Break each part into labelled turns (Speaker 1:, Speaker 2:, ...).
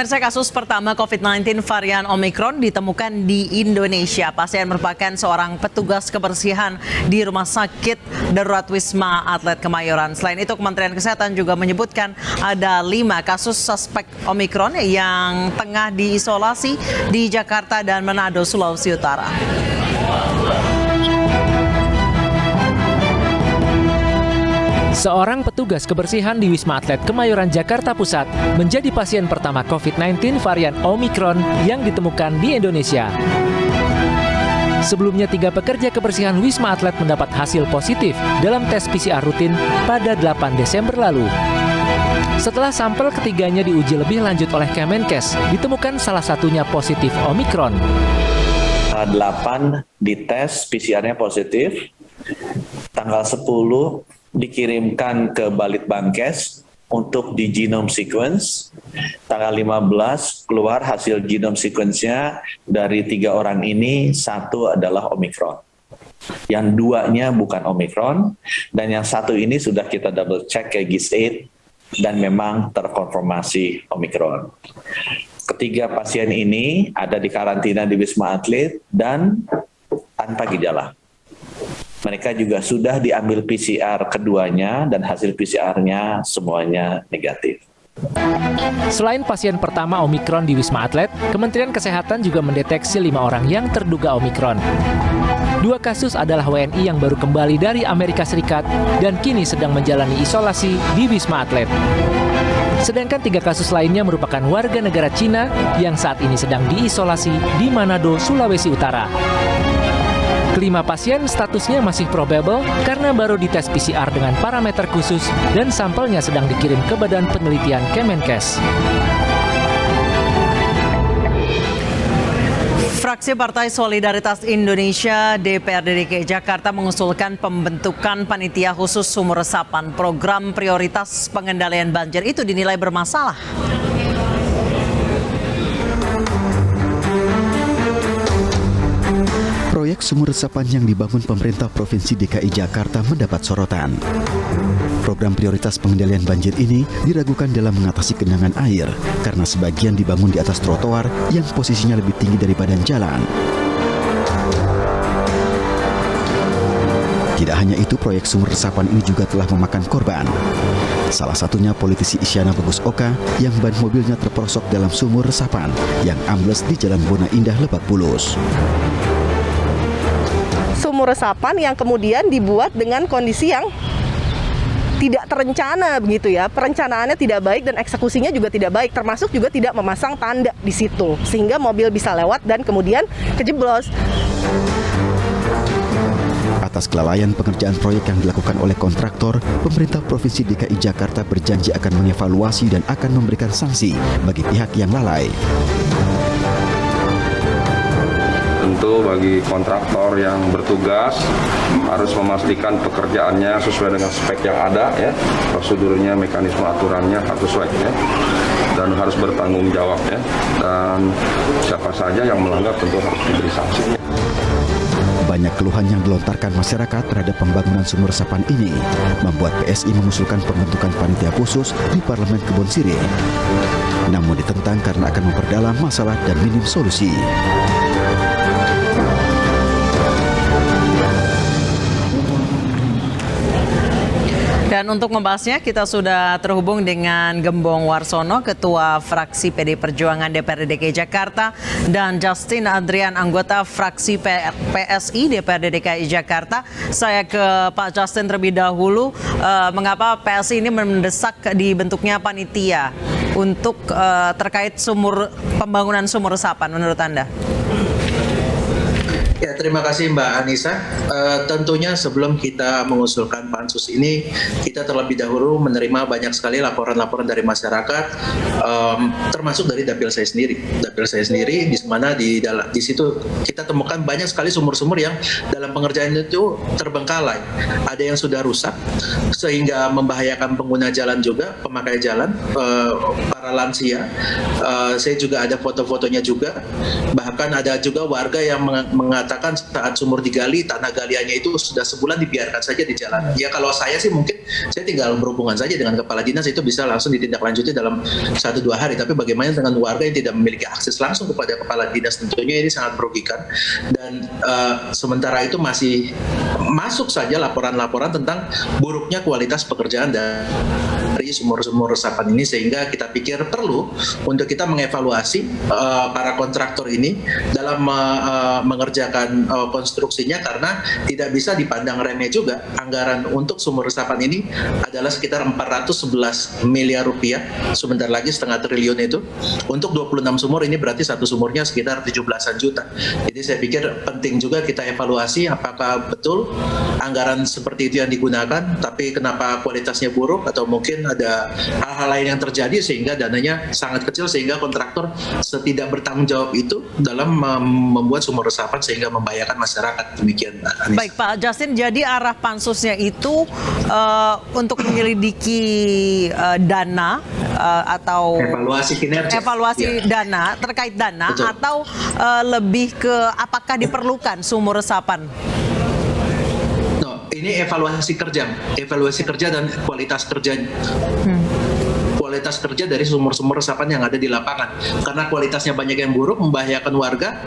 Speaker 1: Pemirsa, kasus pertama COVID-19 varian Omicron ditemukan di Indonesia. Pasien merupakan seorang petugas kebersihan di Rumah Sakit Darurat Wisma Atlet Kemayoran. Selain itu, Kementerian Kesehatan juga menyebutkan ada 5 kasus suspek Omicron yang tengah diisolasi di Jakarta dan Manado, Sulawesi Utara.
Speaker 2: Seorang petugas kebersihan di Wisma Atlet Kemayoran, Jakarta Pusat menjadi pasien pertama COVID-19 varian Omicron yang ditemukan di Indonesia. Sebelumnya 3 pekerja kebersihan Wisma Atlet mendapat hasil positif dalam tes PCR rutin pada 8 Desember lalu. Setelah sampel ketiganya diuji lebih lanjut oleh Kemenkes, ditemukan salah satunya positif Omicron.
Speaker 3: 8 dites PCR-nya positif, tanggal 10 dikirimkan ke Balitbangkes untuk di genome sequence. Tanggal 15 keluar hasil genome sequence-nya. Dari 3 orang ini, 1 adalah Omicron. Yang 2-nya bukan Omicron, dan yang 1 ini sudah kita double check ke GIS-8 dan memang terkonfirmasi Omicron. Ketiga pasien ini ada di karantina di Wisma Atlet dan tanpa gejala. Mereka juga sudah diambil PCR keduanya dan hasil PCR-nya semuanya negatif.
Speaker 2: Selain pasien pertama Omicron di Wisma Atlet, Kementerian Kesehatan juga mendeteksi 5 orang yang terduga Omicron. 2 kasus adalah WNI yang baru kembali dari Amerika Serikat dan kini sedang menjalani isolasi di Wisma Atlet. Sedangkan 3 kasus lainnya merupakan warga negara Cina yang saat ini sedang diisolasi di Manado, Sulawesi Utara. Kelima pasien statusnya masih probable karena baru dites PCR dengan parameter khusus dan sampelnya sedang dikirim ke Badan Penelitian Kemenkes.
Speaker 1: Fraksi Partai Solidaritas Indonesia DPRD DKI Jakarta mengusulkan pembentukan panitia khusus sumur resapan. Program prioritas pengendalian banjir itu dinilai bermasalah.
Speaker 4: Proyek sumur resapan yang dibangun pemerintah Provinsi DKI Jakarta mendapat sorotan. Program prioritas pengendalian banjir ini diragukan dalam mengatasi genangan air karena sebagian dibangun di atas trotoar yang posisinya lebih tinggi dari badan jalan. Tidak hanya itu, proyek sumur resapan ini juga telah memakan korban. Salah satunya politisi Isyana Bagus Oka yang ban mobilnya terperosok dalam sumur resapan yang ambles di Jalan Bona Indah, Lebak Bulus.
Speaker 5: Sumur resapan yang kemudian dibuat dengan kondisi yang tidak terencana begitu ya. Perencanaannya tidak baik dan eksekusinya juga tidak baik, termasuk juga tidak memasang tanda di situ sehingga mobil bisa lewat dan kemudian kejeblos.
Speaker 4: Atas kelalaian pengerjaan proyek yang dilakukan oleh kontraktor, pemerintah Provinsi DKI Jakarta berjanji akan mengevaluasi dan akan memberikan sanksi bagi pihak yang lalai.
Speaker 6: Tentu bagi kontraktor yang bertugas harus memastikan pekerjaannya sesuai dengan spek yang ada, ya, prosedurnya, mekanisme aturannya harus sesuai, ya, dan harus bertanggung jawab, ya, dan siapa saja yang melanggar tentu harus diberi sanksi.
Speaker 4: Banyak keluhan yang dilontarkan masyarakat terhadap pembangunan sumur resapan ini membuat PSI mengusulkan pembentukan panitia khusus di Parlemen Kebon Sirih. Namun ditentang karena akan memperdalam masalah dan minim solusi.
Speaker 1: Dan untuk membahasnya, kita sudah terhubung dengan Gembong Warsono, Ketua Fraksi PD Perjuangan DPRD DKI Jakarta, dan Justin Adrian, anggota Fraksi PSI DPRD DKI Jakarta. Saya ke Pak Justin terlebih dahulu. Mengapa PSI ini mendesak dibentuknya panitia untuk terkait pembangunan sumur resapan menurut Anda?
Speaker 7: Ya, terima kasih Mbak Anissa. Tentunya sebelum kita mengusulkan pansus ini, kita terlebih dahulu menerima banyak sekali laporan-laporan dari masyarakat, termasuk dari dapil saya sendiri. Dapil saya sendiri, di mana di situ kita temukan banyak sekali sumur-sumur yang dalam pengerjaan itu terbengkalai. Ada yang sudah rusak, sehingga membahayakan pengguna jalan juga, pemakai jalan, para para lansia. Saya juga ada foto-fotonya juga. Bahkan ada juga warga yang mengatakan saat sumur digali, tanah galiannya itu sudah sebulan dibiarkan saja di jalan. Ya kalau saya sih mungkin saya tinggal berhubungan saja dengan kepala dinas, itu bisa langsung ditindaklanjuti dalam 1-2 hari. Tapi bagaimana dengan warga yang tidak memiliki akses langsung kepada kepala dinas, tentunya ini sangat merugikan. Dan sementara itu masih masuk saja laporan-laporan tentang buruknya kualitas pekerjaan dari sumur-sumur resapan ini, sehingga kita pikir perlu untuk kita mengevaluasi para kontraktor ini dalam mengerjakan konstruksinya, karena tidak bisa dipandang remeh juga. Anggaran untuk sumur resapan ini adalah sekitar 411 miliar rupiah, sebentar lagi 0,5 triliun itu. Untuk 26 sumur ini berarti satu sumurnya sekitar 17-an juta. Jadi saya pikir penting juga kita evaluasi apakah betul anggaran seperti itu yang digunakan, tapi kenapa kualitasnya buruk, atau mungkin ada hal-hal lain yang terjadi sehingga dananya sangat kecil, sehingga kontraktor tidak bertanggung jawab itu dalam membuat sumur resapan sehingga membahayakan masyarakat. Demikian, Anissa.
Speaker 1: Baik Pak Justin, jadi arah pansusnya itu untuk menyelidiki dana atau
Speaker 7: evaluasi kinerja,
Speaker 1: evaluasi dana terkait dana. Betul. Atau lebih ke apakah diperlukan sumur resapan?
Speaker 7: Ini evaluasi kerja dan kualitas kerja. Kualitas kerja dari sumur-sumur resapan yang ada di lapangan, karena kualitasnya banyak yang buruk, membahayakan warga.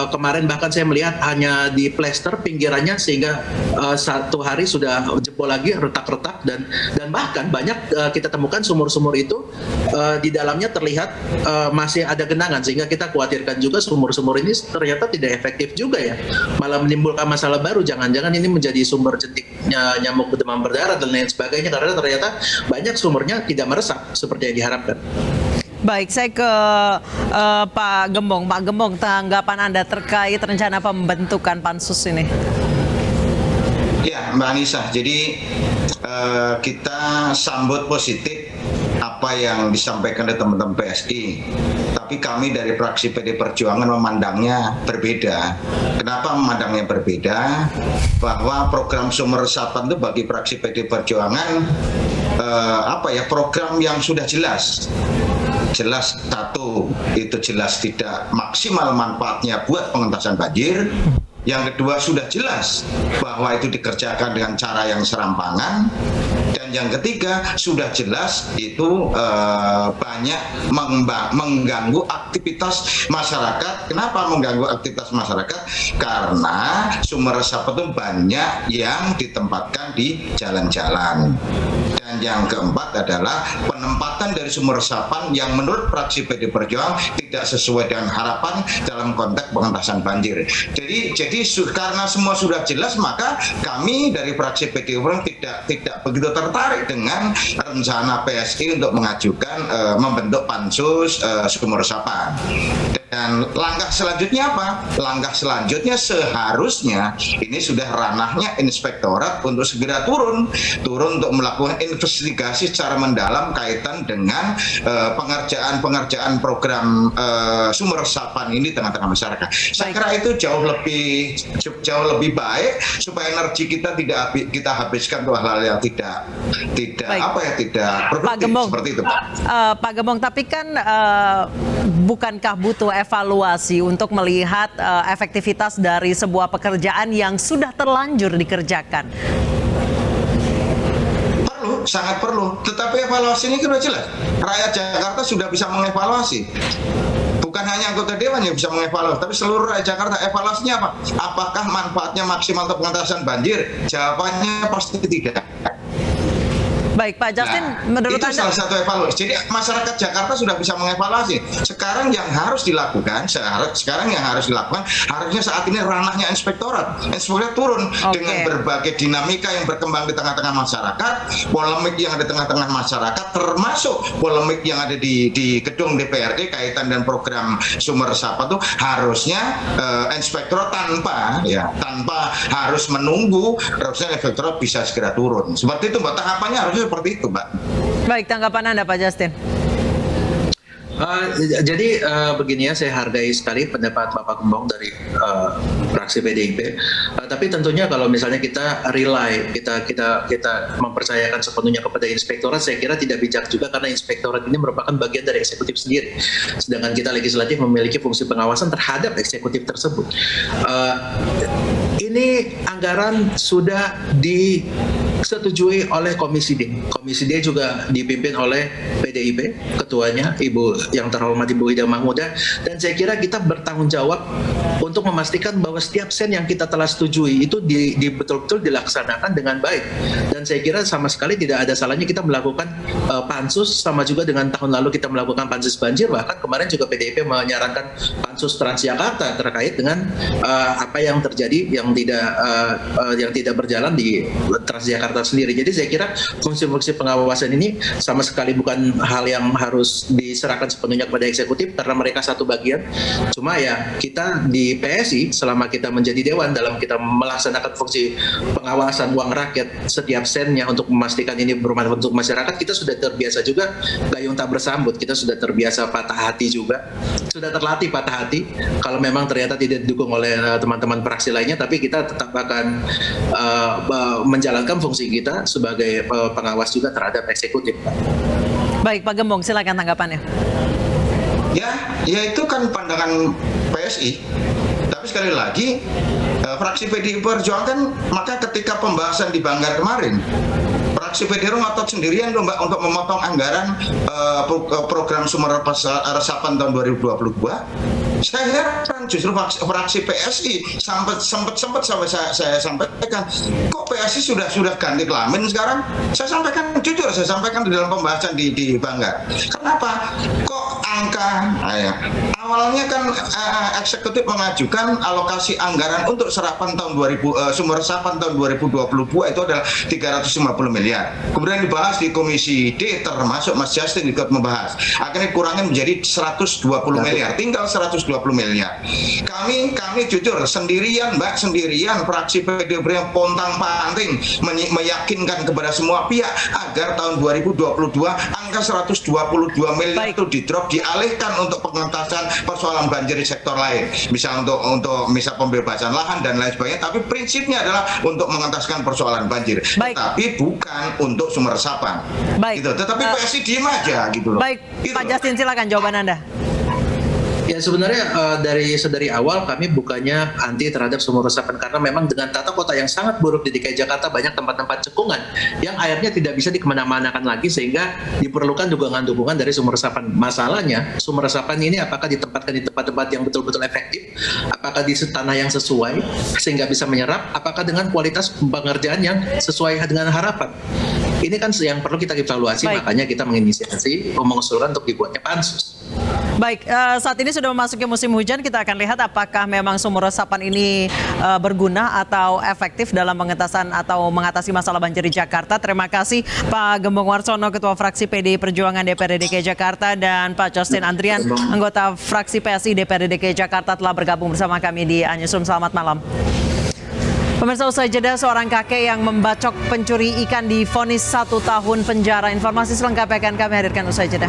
Speaker 7: Kemarin bahkan saya melihat hanya di plester pinggirannya, sehingga 1 hari sudah jebol lagi, retak-retak, dan bahkan banyak kita temukan sumur-sumur itu di dalamnya terlihat masih ada genangan, sehingga kita khawatirkan juga sumur-sumur ini ternyata tidak efektif juga ya, malah menimbulkan masalah baru. Jangan-jangan ini menjadi sumber jentiknya nyamuk demam berdarah dan lain sebagainya, karena ternyata banyak sumurnya tidak meresap seperti yang diharapkan.
Speaker 1: Baik, saya ke Pak Gembong. Pak Gembong, tanggapan Anda terkait rencana pembentukan pansus ini?
Speaker 8: Ya, Mbak Anissa, jadi kita sambut positif apa yang disampaikan oleh teman-teman PSI. Tapi kami dari fraksi PD Perjuangan memandangnya berbeda. Kenapa memandangnya berbeda? Bahwa program sumur resapan itu bagi fraksi PD Perjuangan program yang sudah jelas. Jelas, satu, itu jelas tidak maksimal manfaatnya buat pengentasan banjir. Yang kedua, sudah jelas bahwa itu dikerjakan dengan cara yang serampangan. Dan yang ketiga, sudah jelas itu banyak mengganggu aktivitas masyarakat. Kenapa mengganggu aktivitas masyarakat? Karena sumur resapan itu banyak yang ditempatkan di jalan-jalan. Dan yang keempat adalah penempatan dari sumur resapan yang menurut fraksi PD Perjuangan tidak sesuai dengan harapan dalam konteks pengentasan banjir. Jadi karena semua sudah jelas, maka kami dari fraksi PD Perjuangan tidak begitu tertarik dengan rencana PSI untuk mengajukan membentuk pansus sumur resapan. Dan langkah selanjutnya apa? Langkah selanjutnya seharusnya ini sudah ranahnya inspektorat untuk segera turun untuk melakukan investigasi secara mendalam kaitan dengan pengerjaan program sumur resapan ini tengah-tengah masyarakat. Saya kira itu jauh lebih baik supaya energi kita tidak kita habiskan untuk hal-hal yang tidak produktif seperti itu, Pak.
Speaker 1: Pak Gembong, tapi kan bukankah butuh evaluasi untuk melihat efektivitas dari sebuah pekerjaan yang sudah terlanjur dikerjakan?
Speaker 8: Sangat perlu. Tetapi evaluasi ini sudah jelas. Rakyat Jakarta sudah bisa mengevaluasi. Bukan hanya anggota dewan yang bisa mengevaluasi, tapi seluruh rakyat Jakarta. Evaluasinya apa? Apakah manfaatnya maksimal untuk pengentasan banjir? Jawabannya pasti tidak.
Speaker 1: Baik, Pak Justin, menurut
Speaker 8: itu
Speaker 1: Anda...
Speaker 8: salah satu evaluasi. Jadi masyarakat Jakarta sudah bisa mengevaluasi. Sekarang yang harus dilakukan, harusnya saat ini ranahnya inspektorat. Inspektorat turun dengan berbagai dinamika yang berkembang di tengah-tengah masyarakat, polemik yang ada di tengah-tengah masyarakat, termasuk polemik yang ada di gedung DPRD kaitan dengan program sumur resapan itu harusnya inspektorat tanpa harus menunggu, harusnya inspektorat bisa segera turun. Seperti itu, Mbak. Tahapannya harusnya seperti itu, Mbak.
Speaker 1: Baik, tanggapan Anda, Pak Justin.
Speaker 7: Jadi begini ya, saya hargai sekali pendapat Bapak Gembong dari fraksi PDIP. Tapi tentunya kalau misalnya kita kita mempercayakan sepenuhnya kepada inspektorat, saya kira tidak bijak juga karena inspektorat ini merupakan bagian dari eksekutif sendiri. Sedangkan kita legislatif memiliki fungsi pengawasan terhadap eksekutif tersebut. Ini anggaran sudah disetujui oleh Komisi D. Komisi D juga dipimpin oleh PDIP, ketuanya Ibu yang terhormat Ibu Ida Mahmudah, dan saya kira kita bertanggung jawab untuk memastikan bahwa setiap sen yang kita telah setujui itu betul-betul dilaksanakan dengan baik. Dan saya kira sama sekali tidak ada salahnya kita melakukan pansus, sama juga dengan tahun lalu kita melakukan pansus banjir, bahkan kemarin juga PDIP menyarankan pansus Transjakarta terkait dengan apa yang terjadi yang tidak berjalan di Transjakarta sendiri. Jadi saya kira fungsi-fungsi pengawasan ini sama sekali bukan hal yang harus diserahkan sepenuhnya kepada eksekutif karena mereka satu bagian. Cuma ya kita di PSI selama kita menjadi dewan dalam kita melaksanakan fungsi pengawasan uang rakyat setiap sennya untuk memastikan ini bermanfaat untuk masyarakat, kita sudah terbiasa juga gayung tak bersambut. Kita sudah terbiasa patah hati juga, sudah terlatih patah hati kalau memang ternyata tidak didukung oleh teman-teman fraksi lainnya, tapi kita tetap akan menjalankan fungsi kita sebagai pengawas juga terhadap eksekutif.
Speaker 1: Baik, Pak Gembong, silakan tanggapannya.
Speaker 8: Ya itu kan pandangan PSI. Tapi sekali lagi, fraksi PDI Perjuangan, maka ketika pembahasan di Banggar kemarin, fraksi PDI ngotot sendirian loh Mbak untuk memotong anggaran program sumber resapan tahun 2022. Saya heran justru fraksi PSI sempat saya sampaikan, kok PSI sudah ganti kelamin sekarang? Saya sampaikan jujur, saya sampaikan di dalam pembahasan di Banggar. Kenapa? Kok angka awalnya kan eksekutif mengajukan alokasi anggaran untuk serapan tahun sumber resapan tahun 2022 itu adalah 350 miliar. Kemudian dibahas di Komisi D, termasuk Mas Justin ikut membahas. Akhirnya kurangin menjadi 120 miliar, tinggal 120 miliar. Kami jujur sendirian fraksi PDIP yang pontang-panting meyakinkan kepada semua pihak agar tahun 2022 angka 122 miliar itu di-drop, dialihkan untuk pengentasan persoalan banjir di sektor lain. Misal untuk misal pembebasan lahan dan lain sebagainya, tapi prinsipnya adalah untuk mengentaskan persoalan banjir. Tapi bukan untuk sumber resapan. Gitu. Tetapi PSI diem aja gitu loh.
Speaker 1: Baik, gitu. Pak Justin, silakan jawaban Anda.
Speaker 7: Ya sebenarnya dari awal kami bukannya anti terhadap sumur resapan, karena memang dengan tata kota yang sangat buruk di DKI Jakarta banyak tempat-tempat cekungan yang airnya tidak bisa dikemana-manakan lagi sehingga diperlukan dukungan dari sumur resapan. Masalahnya sumur resapan ini apakah ditempatkan di tempat-tempat yang betul-betul efektif, apakah di tanah yang sesuai sehingga bisa menyerap, apakah dengan kualitas pengerjaan yang sesuai dengan harapan. Ini kan yang perlu kita evaluasi. Makanya kita mengusulkan untuk dibuatnya pansus.
Speaker 1: Baik, saat ini sudah memasuki musim hujan, kita akan lihat apakah memang sumur resapan ini berguna atau efektif dalam pengentasan atau mengatasi masalah banjir di Jakarta. Terima kasih Pak Gembong Warsono, Ketua Fraksi PDI Perjuangan DPRD DKI Jakarta, dan Pak Justin Andrian, anggota Fraksi PSI DPRD DKI Jakarta telah bergabung bersama kami di Newsroom. Selamat malam. Pemirsa, usai jeda, seorang kakek yang membacok pencuri ikan divonis 1 tahun penjara. Informasi selengkapnya akan kami hadirkan usai jeda.